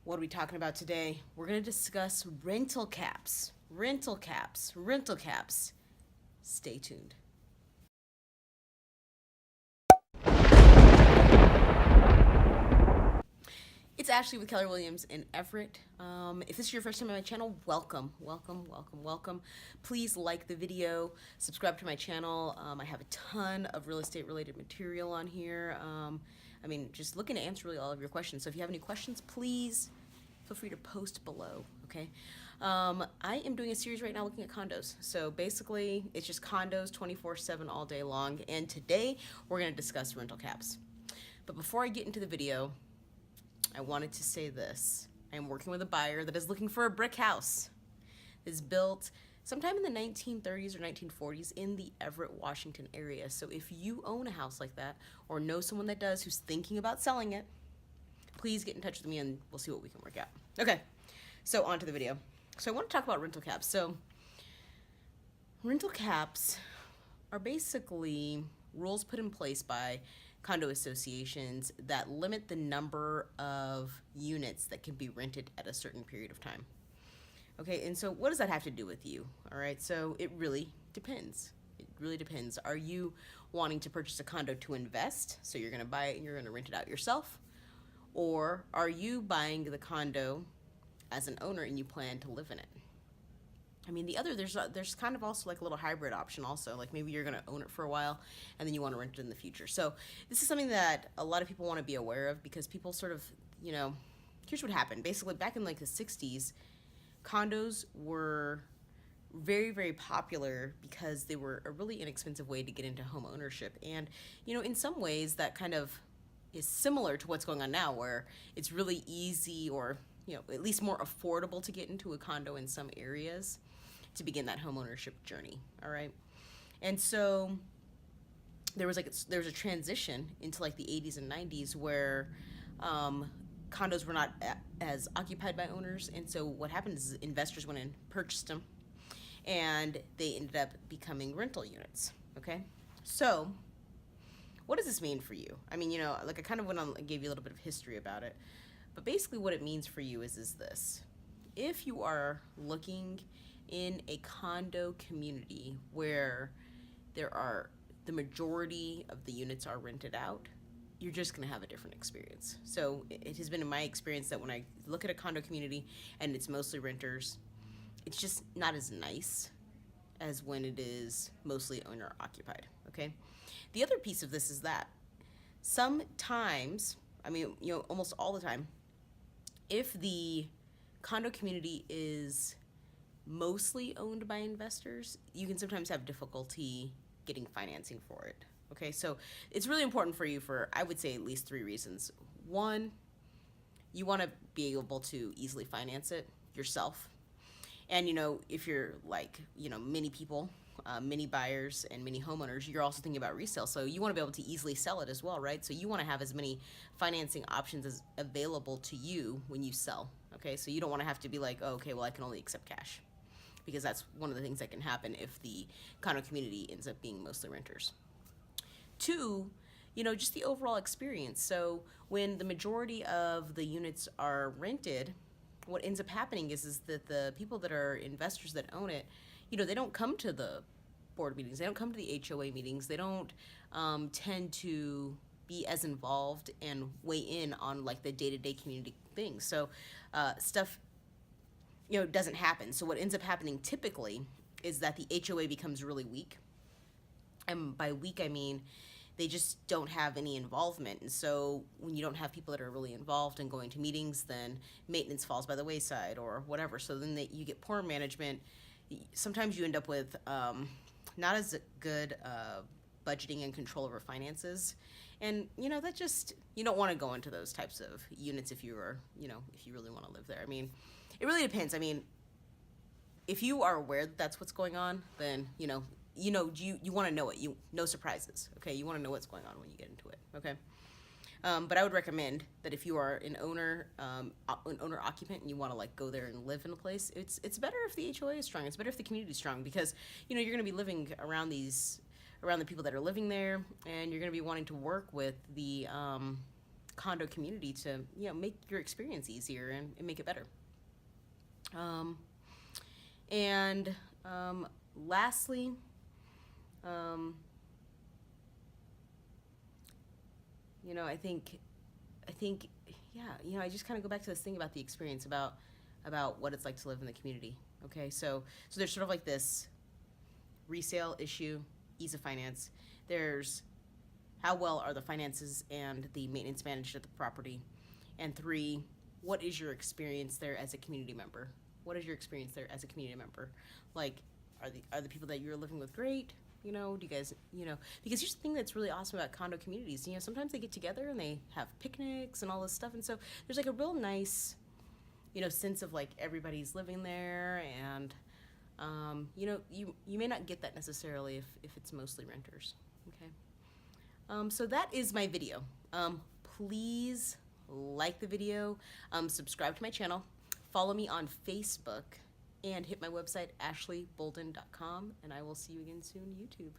What are we talking about today? We're going to discuss rental caps. Rental caps. Rental caps. Stay tuned. It's Ashley with Keller Williams in Everett. If this is your first time on my channel, welcome, welcome, welcome, welcome. Please like the video, subscribe to my channel. I have a ton of real estate related material on here. Just looking to answer really all of your questions. So if you have any questions, please feel free to post below, okay? I am doing a series right now looking at condos. So basically, it's just condos 24/7 all day long. And today, we're gonna discuss rental caps. But before I get into the video, I wanted to say this. I am working with a buyer that is looking for a brick house. It's built sometime in the 1930s or 1940s in the Everett, Washington area. So if you own a house like that or know someone that does who's thinking about selling it, please get in touch with me and we'll see what we can work out. Okay, so on to the video. So I want to talk about rental caps. So rental caps are basically rules put in place by condo associations that limit the number of units that can be rented at a certain period of time. Okay, and so what does that have to do with you? All right, so it really depends. It really depends. Are you wanting to purchase a condo to invest? So you're gonna buy it and you're gonna rent it out yourself? Or are you buying the condo as an owner and you plan to live in it? I mean, there's kind of also like a little hybrid option also. Like maybe you're gonna own it for a while and then you wanna rent it in the future. So this is something that a lot of people wanna be aware of because people sort of, here's what happened. Basically back in like the 60s, condos were very, very popular because they were a really inexpensive way to get into home ownership. And, in some ways that kind of is similar to what's going on now where it's really easy or, at least more affordable to get into a condo in some areas to begin that home ownership journey, all right? And so there was a transition into like the 80s and 90s where condos were not as occupied by owners, and so what happened is investors went and purchased them, and they ended up becoming rental units, okay? So what does this mean for you? I mean, like I kind of went on, gave you a little bit of history about it, but basically what it means for you is this. If you are looking in a condo community where the majority of the units are rented out, you're just gonna have a different experience. So it has been in my experience that when I look at a condo community and it's mostly renters, it's just not as nice as when it is mostly owner occupied, okay? The other piece of this is that sometimes, almost all the time, if the condo community is mostly owned by investors, you can sometimes have difficulty getting financing for it. Okay, so it's really important for you for, I would say, at least 3 reasons. One, you want to be able to easily finance it yourself. And, if you're like, many people, many buyers and many homeowners, you're also thinking about resale. So you want to be able to easily sell it as well, right? So you want to have as many financing options as available to you when you sell. Okay, so you don't want to have to be like, oh, okay, well, I can only accept cash. Because that's one of the things that can happen if the condo community ends up being mostly renters. 2, just the overall experience. So when the majority of the units are rented, what ends up happening is that the people that are investors that own it, they don't come to the board meetings, they don't come to the HOA meetings, they don't tend to be as involved and weigh in on like the day-to-day community things. So stuff doesn't happen. So what ends up happening typically is that the HOA becomes really weak. And by weak, I mean they just don't have any involvement. And so when you don't have people that are really involved and going to meetings, then maintenance falls by the wayside or whatever. So then you get poor management. Sometimes you end up with not as good budgeting and control over finances. And, that just, you don't want to go into those types of units if you are, if you really want to live there. I mean, it really depends. I mean, if you are aware that that's what's going on, then, you want to know it. No surprises, okay? You want to know what's going on when you get into it, okay? But I would recommend that if you are an owner occupant and you want to like go there and live in a place, it's better if the HOA is strong. It's better if the community is strong because you're going to be living around the people that are living there, and you're going to be wanting to work with the condo community to, you know, make your experience easier and make it better. And lastly, you know, I think, yeah, you know, I just kind of go back to this thing about the experience, about what it's like to live in the community. Okay, so there's sort of like this resale issue, ease of finance. There's how well are the finances and the maintenance managed at the property, and 3, what is your experience there as a community member? What is your experience there as a community member? Like, are the people that you're living with great? You know, do you guys, you know, because here's the thing that's really awesome about condo communities. You know, sometimes they get together and they have picnics and all this stuff, and so there's like a real nice, you know, sense of like everybody's living there, and you know, you may not get that necessarily if it's mostly renters. Okay, so that is my video. Please like the video, subscribe to my channel, follow me on Facebook, and hit my website ashleybolden.com, and I will see you again soon, YouTube.